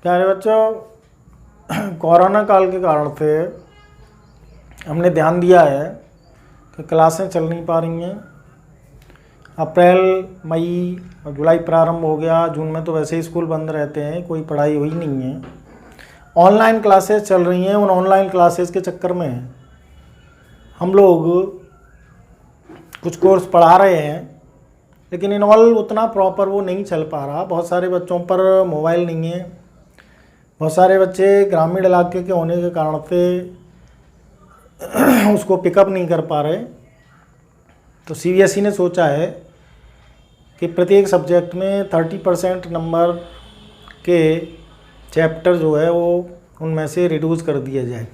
प्यारे बच्चों, कोरोना काल के कारण से हमने ध्यान दिया है कि क्लासें चल नहीं पा रही हैं। अप्रैल, मई और जुलाई प्रारंभ हो गया। जून में तो वैसे ही स्कूल बंद रहते हैं, कोई पढ़ाई हुई नहीं है। ऑनलाइन क्लासेस चल रही हैं। उन ऑनलाइन क्लासेस के चक्कर में हम लोग कुछ कोर्स पढ़ा रहे हैं, लेकिन इन ऑल उतना प्रॉपर वो नहीं चल पा रहा। बहुत सारे बच्चों पर मोबाइल नहीं है। बहुत सारे बच्चे ग्रामीण इलाके के होने के कारण से उसको पिकअप नहीं कर पा रहे। तो सीबीएसई ने सोचा है कि प्रत्येक सब्जेक्ट में 30% नंबर के चैप्टर जो है वो उनमें से रिड्यूस कर दिया जाए।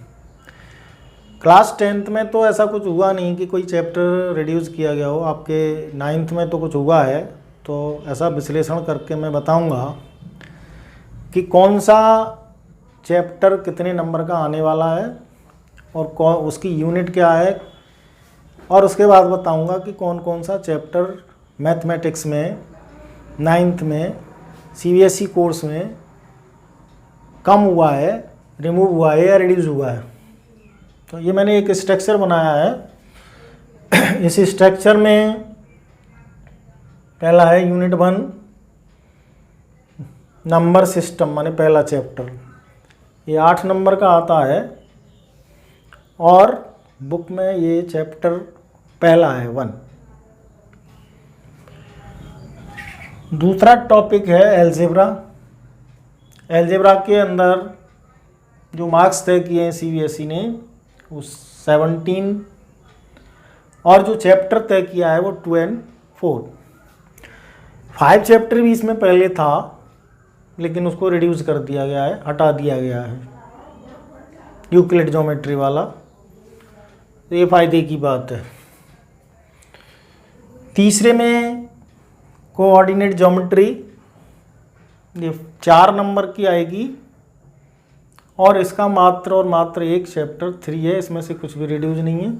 क्लास 10th में तो ऐसा कुछ हुआ नहीं कि कोई चैप्टर रिड्यूस किया गया हो। आपके 9th में तो कुछ हुआ है, तो ऐसा विश्लेषण करके मैं बताऊंगा कि कौन सा चैप्टर कितने नंबर का आने वाला है और उसकी यूनिट क्या है, और उसके बाद बताऊंगा कि कौन कौन सा चैप्टर मैथमेटिक्स में 9th में सीबीएसई कोर्स में कम हुआ है, रिमूव हुआ है या रिड्यूस हुआ है। तो ये मैंने एक स्ट्रक्चर बनाया है। इस स्ट्रक्चर में पहला है यूनिट 1 नंबर सिस्टम, माने पहला चैप्टर। ये 8 नंबर का आता है और बुक में ये चैप्टर पहला है 1। दूसरा टॉपिक है एलजेब्रा। एलजेब्रा के अंदर जो मार्क्स तय किए हैं सीबीएसई ने वो 17, और जो चैप्टर तय किया है वो 2 और 4। 5 चैप्टर भी इसमें पहले था, लेकिन उसको रिड्यूस कर दिया गया है, हटा दिया गया है, यूक्लिड ज्योमेट्री वाला। तो ये फायदे की बात है। तीसरे में कोऑर्डिनेट ज्योमेट्री, ये 4 नंबर की आएगी और इसका मात्र और मात्र एक चैप्टर 3 है, इसमें से कुछ भी रिड्यूस नहीं है।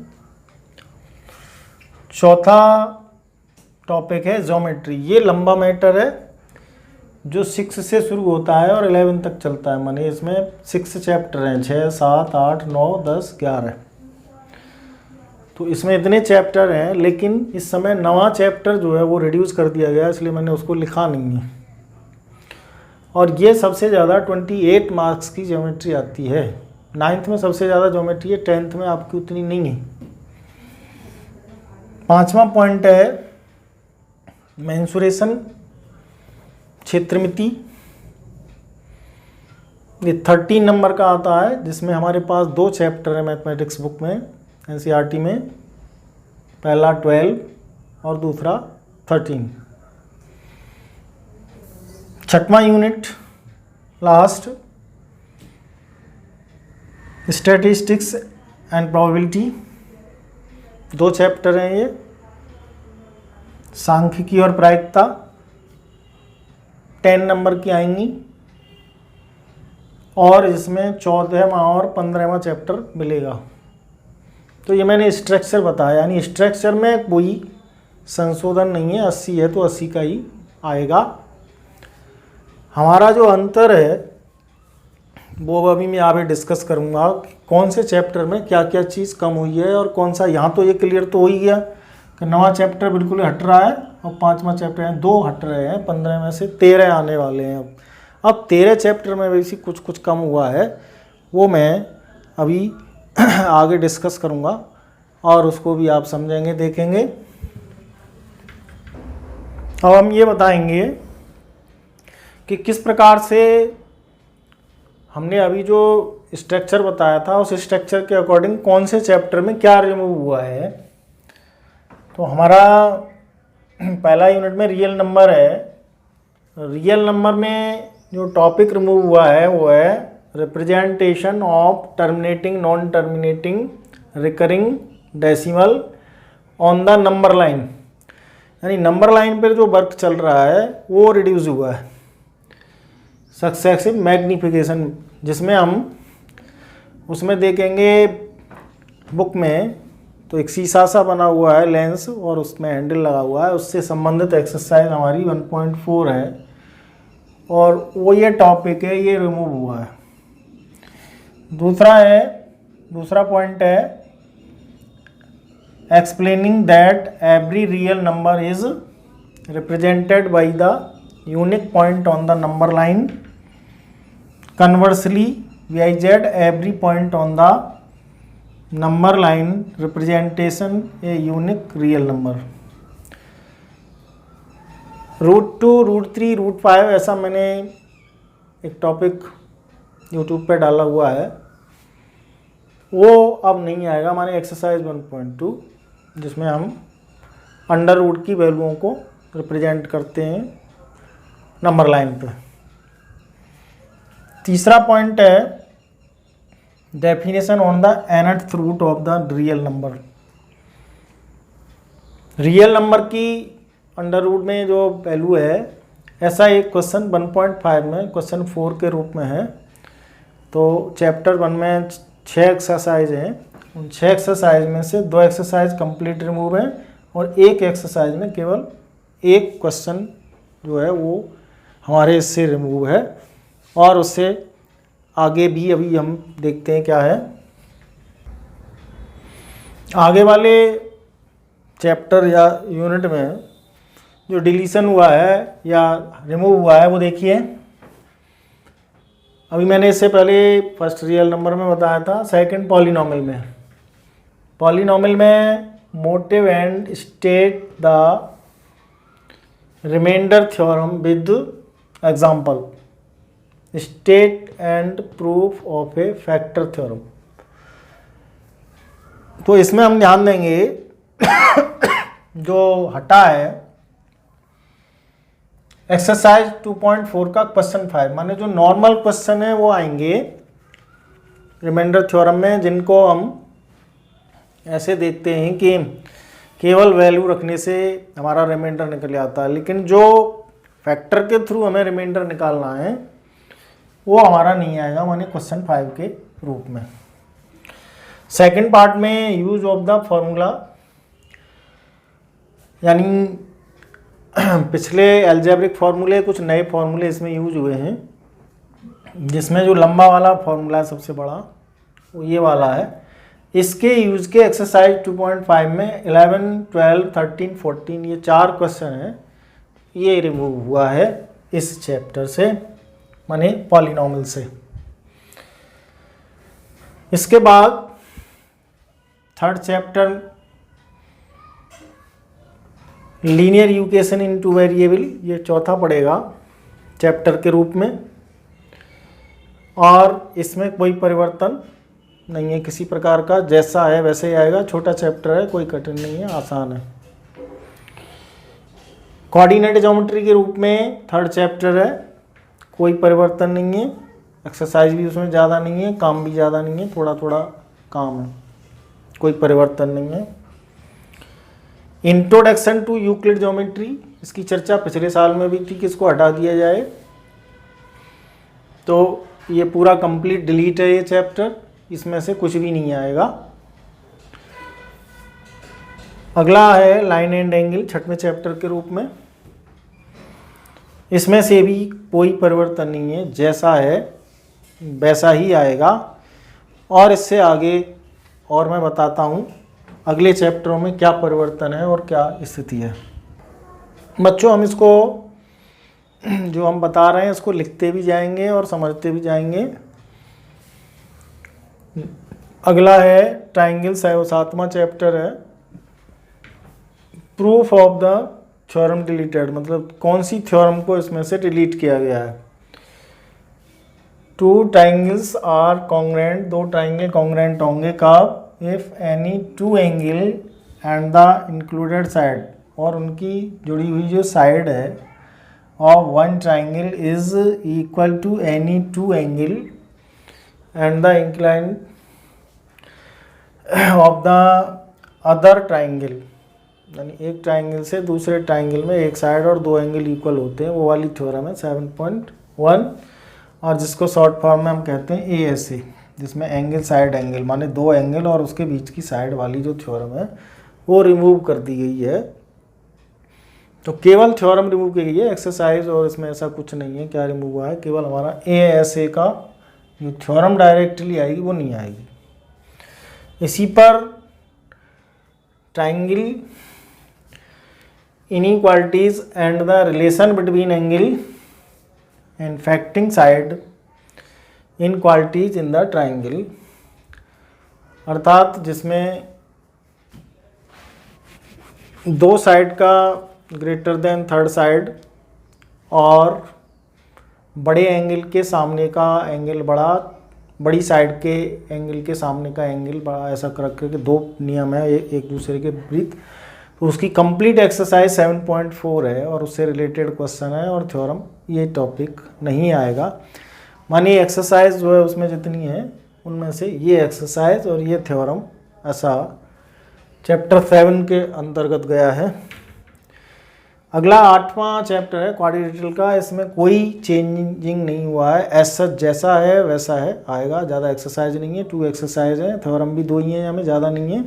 चौथा टॉपिक है ज्योमेट्री। ये लंबा मैटर है जो 6 से शुरू होता है और 11 तक चलता है। माने इसमें 6 चैप्टर हैं, 6, 7, 8, 9, 10, 11। तो इसमें इतने चैप्टर हैं, लेकिन इस समय नवा चैप्टर जो है वो रिड्यूस कर दिया गया, इसलिए मैंने उसको लिखा नहीं है। और ये सबसे ज़्यादा 28 मार्क्स की ज्योमेट्री आती है। 9th में सबसे ज़्यादा ज्योमेट्री है, 10th में आपकी उतनी नहीं है। 5वां पॉइंट है मेंसुरेशन, क्षेत्रमिति। ये 13 नंबर का आता है, जिसमें हमारे पास 2 चैप्टर है मैथमेटिक्स बुक में, एनसीईआरटी में। पहला 12 और दूसरा 13। 6वां unit last, statistics and probability. 2 chapter हैं ये, सांख्यिकी और प्रायिकता। 10 नंबर की आएंगी और इसमें 14वां और 15वां चैप्टर मिलेगा। तो ये मैंने स्ट्रक्चर बताया, यानी स्ट्रक्चर में कोई संशोधन नहीं है। 80 है तो 80 का ही आएगा। हमारा जो अंतर है वो अभी मैं यहाँ पे डिस्कस करूँगा कि कौन से चैप्टर में क्या क्या चीज़ कम हुई है और कौन सा। यहाँ तो ये क्लियर तो हो ही गया कि नवा चैप्टर बिल्कुल हट रहा है और 5वां चैप्टर है, 2 हट रहे हैं, 15 में से 13 आने वाले हैं। अब 13 चैप्टर में वैसे कुछ कम हुआ है, वो मैं अभी आगे डिस्कस करूँगा और उसको भी आप समझेंगे, देखेंगे। अब हम ये बताएंगे कि किस प्रकार से हमने अभी जो स्ट्रक्चर बताया था उस स्ट्रक्चर के अकॉर्डिंग कौन से चैप्टर में क्या रिमूव हुआ है। तो हमारा पहला यूनिट में रियल नंबर है। रियल नंबर में जो टॉपिक रिमूव हुआ है वो है representation of terminating, non terminating, recurring decimal on the number line. यानी नंबर लाइन पर जो वर्क चल रहा है वो रिड्यूस हुआ है। सक्सेसिव मैग्निफिकेशन, जिसमें हम उसमें देखेंगे बुक में, तो एक शीशा सा बना हुआ है लेंस और उसमें हैंडल लगा हुआ है, उससे संबंधित एक्सरसाइज हमारी 1.4 है। और वो ये टॉपिक है, ये रिमूव हुआ है। दूसरा पॉइंट है explaining that every real number is represented by the unique point on the number line. Conversely VIZ every point on the number line representation a unique real number। √2, √3, √5 ऐसा मैंने एक topic YouTube पे डाला हुआ है, वो अब नहीं आएगा हमारे एक्सरसाइज 1.2, जिसमें हम अंडर रूट की वैल्यूओं को रिप्रेजेंट करते हैं नंबर लाइन पे। तीसरा पॉइंट है definition on the nth root of the real number. Real number की अंडर रूट में जो वैल्यू है, ऐसा एक क्वेश्चन 1.5 में क्वेश्चन 4 के रूप में है। तो चैप्टर 1 में 6 एक्सरसाइज हैं, उन 6 एक्सरसाइज में से 2 एक्सरसाइज कंप्लीट रिमूव है और एक एक्सरसाइज में केवल एक क्वेश्चन जो है वो हमारे इससे रिमूव है, और उससे आगे भी अभी हम देखते हैं क्या है। आगे वाले चैप्टर या यूनिट में जो डिलीशन हुआ है या रिमूव हुआ है वो देखिए। अभी मैंने इससे पहले फर्स्ट रियल नंबर में बताया था। सेकंड पॉलीनॉमियल में motive and state the remainder theorem with example, state and proof of a factor theorem. तो इसमें हम ध्यान देंगे जो हटा है एक्सरसाइज 2.4 का क्वेश्चन 5, माने जो नॉर्मल क्वेश्चन है वो आएंगे रिमाइंडर थ्योरम में, जिनको हम ऐसे देखते हैं कि केवल वैल्यू रखने से हमारा रिमाइंडर निकल आता है, लेकिन जो फैक्टर के थ्रू हमें रिमाइंडर निकालना है वो हमारा नहीं आएगा, माने क्वेश्चन 5 के रूप में। सेकंड पार्ट में यूज ऑफ द फॉर्मूला, यानी पिछले एल्जेब्रिक फार्मूले कुछ नए फार्मूले इसमें यूज हुए हैं, जिसमें जो लंबा वाला फार्मूला है सबसे बड़ा वो ये वाला है। इसके यूज के एक्सरसाइज 2.5 में 11, 12, 13, 14 ये 4 क्वेश्चन हैं, ये रिमूव हुआ है इस चैप्टर से, माने पॉलिनॉमियल से। इसके बाद third chapter linear equation in 2 variable, ये चौथा पड़ेगा चैप्टर के रूप में, और इसमें कोई परिवर्तन नहीं है किसी प्रकार का, जैसा है वैसे ही आएगा। छोटा चैप्टर है, कोई कठिन नहीं है, आसान है। कोऑर्डिनेट ज्योमेट्री के रूप में थर्ड चैप्टर है, कोई परिवर्तन नहीं है, एक्सरसाइज भी उसमें ज़्यादा नहीं है, काम भी ज़्यादा नहीं है, थोड़ा थोड़ा काम है, कोई परिवर्तन नहीं है। इंट्रोडक्शन टू यूक्लिड ज्योमेट्री, इसकी चर्चा पिछले साल में भी थी कि इसको हटा दिया जाए, तो ये पूरा कंप्लीट डिलीट है ये चैप्टर, इसमें से कुछ भी नहीं आएगा। अगला है लाइन एंड एंगल, छठवें चैप्टर के रूप में, इसमें से भी कोई परिवर्तन नहीं है, जैसा है वैसा ही आएगा। और इससे आगे और मैं बताता हूँ अगले चैप्टरों में क्या परिवर्तन है और क्या स्थिति है। बच्चों, हम इसको जो हम बता रहे हैं इसको लिखते भी जाएंगे और समझते भी जाएंगे। अगला है ट्राइंगल, 7वां चैप्टर है। Proof of the theorem deleted, मतलब कौन सी थ्योरम को इसमें से डिलीट किया गया है। 2 triangles are congruent, 2 triangle congruent होंगे कब, if any 2 angle and the included side, और उनकी जुड़ी हुई जो साइड है of 1 triangle is equal to any 2 angle and the incline of the other triangle, यानी एक ट्राइंगल से दूसरे ट्राइंगल में एक साइड और 2 एंगल इक्वल होते हैं, वो वाली थ्योरम है 7.1, और जिसको शॉर्ट फॉर्म में हम कहते हैं ASA, जिसमें एंगल साइड एंगल माने 2 एंगल और उसके बीच की साइड वाली जो थ्योरम है वो रिमूव कर दी गई है। तो केवल थ्योरम रिमूव की गई है, एक्सरसाइज और इसमें ऐसा कुछ नहीं है क्या रिमूव हुआ है, केवल हमारा ASA का जो थ्योरम डायरेक्टली आएगी वो नहीं आएगी। इसी पर triangle inequalities and the relation between angle and facing side inequalities in the triangle, अर्थात जिसमें दो साइड का ग्रेटर देन थर्ड साइड और बड़े एंगल के सामने का एंगल बड़ा, बड़ी साइड के एंगल के सामने का एंगल बड़ा, ऐसा कर के दो नियम है एक दूसरे के विपरीत। तो उसकी कंप्लीट एक्सरसाइज 7.4 है और उससे रिलेटेड क्वेश्चन है और थ्योरम ये टॉपिक नहीं आएगा। मानिए एक्सरसाइज जो है उसमें जितनी है उनमें से ये एक्सरसाइज और ये थ्योरम ऐसा चैप्टर 7 के अंतर्गत गया है। अगला 8वां चैप्टर है क्वाड्रिलेटरल का, इसमें कोई चेंजिंग नहीं हुआ है, एज सच जैसा है वैसा है आएगा, ज़्यादा एक्सरसाइज नहीं है, 2 एक्सरसाइज है, थ्योरम भी 2 ही है, हमें ज़्यादा नहीं है,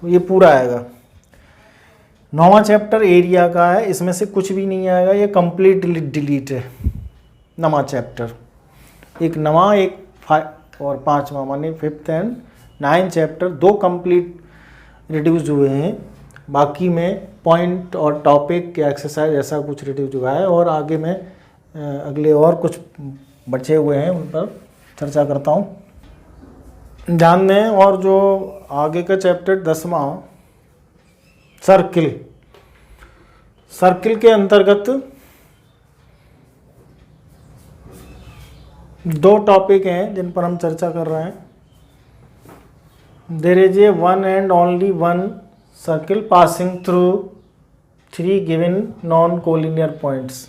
तो ये पूरा आएगा। 9वां चैप्टर एरिया का है, इसमें से कुछ भी नहीं आएगा, ये कंप्लीट डिलीट है 9वां चैप्टर। एक 9वां एक 5 और 5वां माने 5th and 9th chapter 2 complete reduce हुए हैं, बाकी में पॉइंट और टॉपिक या एक्सरसाइज ऐसा कुछ रिड्यूस हुआ है और आगे में अगले और कुछ बचे हुए हैं उन पर चर्चा करता हूँ। ध्यान दें, और जो आगे का चैप्टर 10वां सर्किल, सर्किल के अंतर्गत 2 टॉपिक हैं जिन पर हम चर्चा कर रहे हैं। There is a one and only one circle passing through 3 given non collinear points.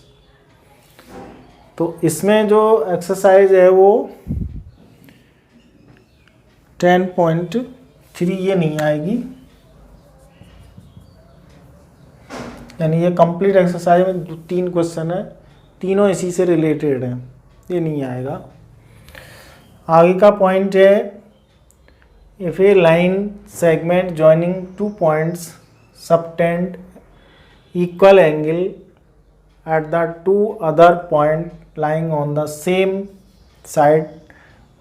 तो इसमें जो एक्सरसाइज है वो 10.3 ये नहीं आएगी, यानी ये कंप्लीट एक्सरसाइज में 3 क्वेश्चन है, तीनों इसी से रिलेटेड हैं, ये नहीं आएगा। आगे का पॉइंट है if a line segment joining 2 points subtend equal angle at the 2 other point lying on the same side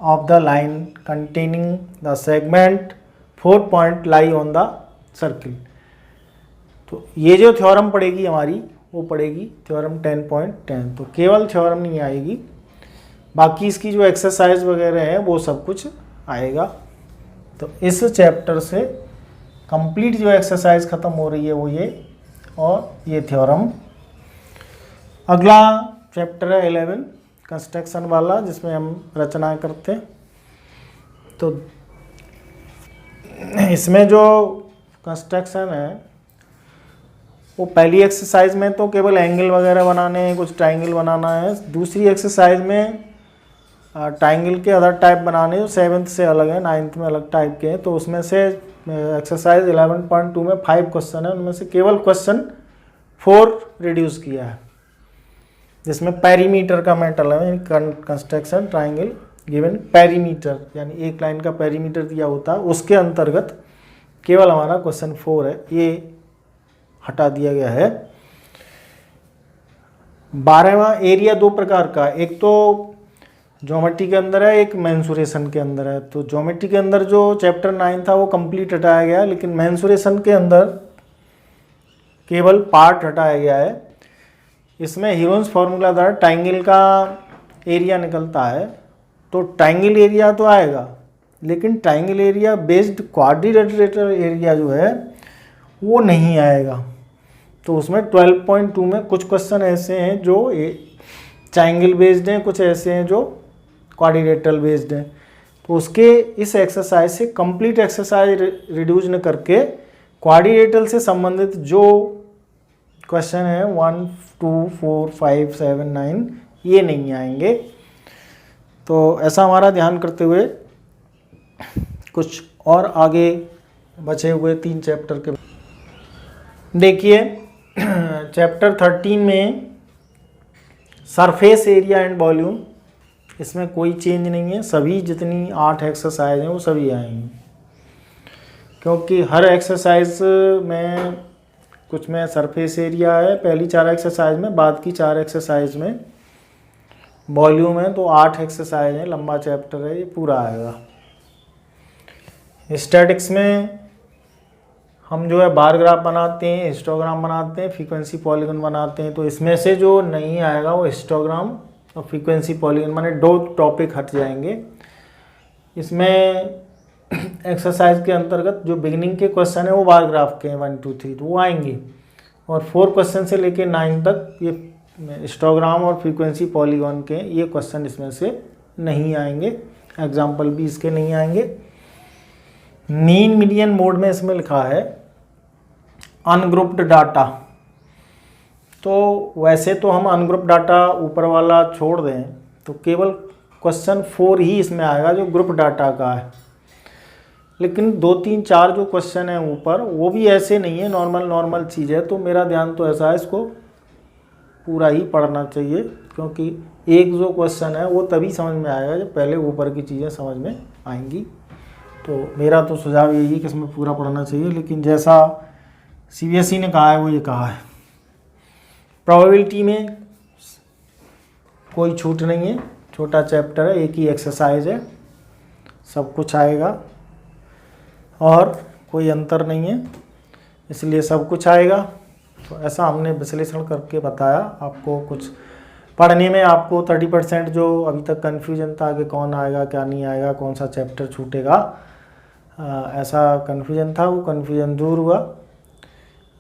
of the line containing the segment 4 point lie on the circle। तो ये जो थ्योरम पड़ेगी हमारी वो पड़ेगी theorem 10.10, तो केवल theorem नहीं आएगी, बाकी इसकी जो एक्सरसाइज वगैरह है वो सब कुछ आएगा। तो इस चैप्टर से कंप्लीट जो एक्सरसाइज ख़त्म हो रही है वो ये और ये थ्योरम। अगला चैप्टर है 11 कंस्ट्रक्शन वाला, जिसमें हम रचनाएं करते हैं। तो इसमें जो कंस्ट्रक्शन है वो पहली एक्सरसाइज में तो केवल एंगल वगैरह बनाने हैं, कुछ ट्राइंगल बनाना है। दूसरी एक्सरसाइज में ट्राइंगल के अदर टाइप बनाने, जो 7th से अलग है, 9th में अलग टाइप के हैं। तो उसमें से एक्सरसाइज 11.2 में 5 क्वेश्चन है, उनमें से केवल क्वेश्चन 4 रिड्यूस किया है, जिसमें पेरीमीटर का मैटर है, कंस्ट्रक्शन ट्राइंगल गिवन पेरीमीटर, यानी एक लाइन का पेरीमीटर दिया होता है, उसके अंतर्गत केवल हमारा क्वेश्चन 4 है, ये हटा दिया गया है। 12वां एरिया 2 प्रकार का, एक तो ज्योमेट्री के अंदर है, एक मेंसुरेशन के अंदर है। तो ज्योमेट्री के अंदर जो चैप्टर 9 था वो कंप्लीट हटाया गया, लेकिन मेंसुरेशन के अंदर केवल पार्ट हटाया गया है। इसमें हीरोन्स फार्मूला द्वारा ट्राइंगल का एरिया निकलता है, तो ट्राइंगल एरिया तो आएगा, लेकिन triangle area based quadrilateral area जो है वो नहीं आएगा। तो उसमें 12.2 में कुछ क्वेश्चन ऐसे हैं जो ट्राइंगल बेस्ड हैं, कुछ ऐसे हैं जो क्वाड्रिलेटरल बेस्ड हैं। तो उसके इस एक्सरसाइज से कंप्लीट एक्सरसाइज रिड्यूस न करके क्वाड्रिलेटरल से संबंधित जो क्वेश्चन है 1, 2, 4, 5, 7, 9 ये नहीं आएंगे। तो ऐसा हमारा ध्यान करते हुए कुछ और आगे बचे हुए 3 चैप्टर के देखिए। चैप्टर 13 में सरफेस एरिया एंड वॉल्यूम, इसमें कोई चेंज नहीं है, सभी जितनी 8 एक्सरसाइज हैं वो सभी आएंगी, क्योंकि हर एक्सरसाइज में कुछ में सरफेस एरिया है पहली 4 एक्सरसाइज में, बाद की 4 एक्सरसाइज में वॉल्यूम है। तो 8 एक्सरसाइज है, लंबा चैप्टर है, ये पूरा आएगा। स्टैटिक्स में हम जो है बार ग्राफ बनाते हैं, हिस्टोग्राम बनाते हैं, फ्रीक्वेंसी पॉलीगन बनाते हैं। तो इसमें से जो नहीं आएगा वो हिस्टोग्राम और फ्रीक्वेंसी पॉलीगन, माने 2 टॉपिक हट जाएंगे। इसमें एक्सरसाइज के अंतर्गत जो बिगिनिंग के क्वेश्चन है वो बार ग्राफ के हैं 1 2 3, तो वो आएंगे। और 4 क्वेश्चन से लेके 9 तक ये हिस्टोग्राम और फ्रीक्वेंसी पॉलीगन के ये क्वेश्चन इसमें से नहीं आएंगे, एग्जाम्पल भी इसके नहीं आएंगे। मीन मीडियन मोड में इसमें लिखा है अनग्रुप्ड डाटा। तो वैसे तो हम अनग्रुप्ड डाटा ऊपर वाला छोड़ दें तो केवल क्वेश्चन 4 ही इसमें आएगा जो ग्रुप डाटा का है। लेकिन 2 3 4 जो क्वेश्चन है ऊपर वो भी ऐसे नहीं है, नॉर्मल चीज़ है। तो मेरा ध्यान तो ऐसा है इसको पूरा ही पढ़ना चाहिए, क्योंकि एक जो क्वेश्चन है वो तभी समझ में आएगा जब पहले ऊपर की चीज़ें समझ में आएंगी। तो मेरा तो सुझाव यही है कि इसमें पूरा पढ़ना चाहिए। लेकिन जैसा सीबीएसई ने कहा है वो ये कहा है। प्रोबेबिलिटी में कोई छूट नहीं है, छोटा चैप्टर है, एक ही एक्सरसाइज है, सब कुछ आएगा और कोई अंतर नहीं है, इसलिए सब कुछ आएगा। तो ऐसा हमने विश्लेषण करके बताया आपको। कुछ पढ़ने में आपको 30% जो अभी तक कन्फ्यूजन था कि कौन आएगा क्या नहीं आएगा, कौन सा चैप्टर छूटेगा, ऐसा कन्फ्यूजन था, वो कन्फ्यूजन दूर हुआ।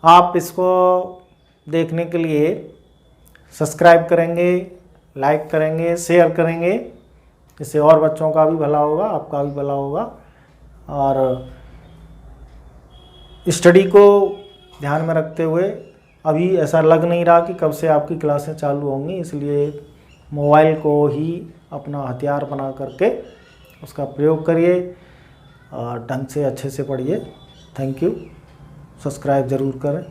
आप इसको देखने के लिए सब्सक्राइब करेंगे, लाइक करेंगे, शेयर करेंगे, इससे और बच्चों का भी भला होगा, आपका भी भला होगा। और स्टडी को ध्यान में रखते हुए अभी ऐसा लग नहीं रहा कि कब से आपकी क्लासें चालू होंगी, इसलिए मोबाइल को ही अपना हथियार बना करके उसका प्रयोग करिए और ढंग से अच्छे से पढ़िए। Thank you. सब्सक्राइब ज़रूर करें।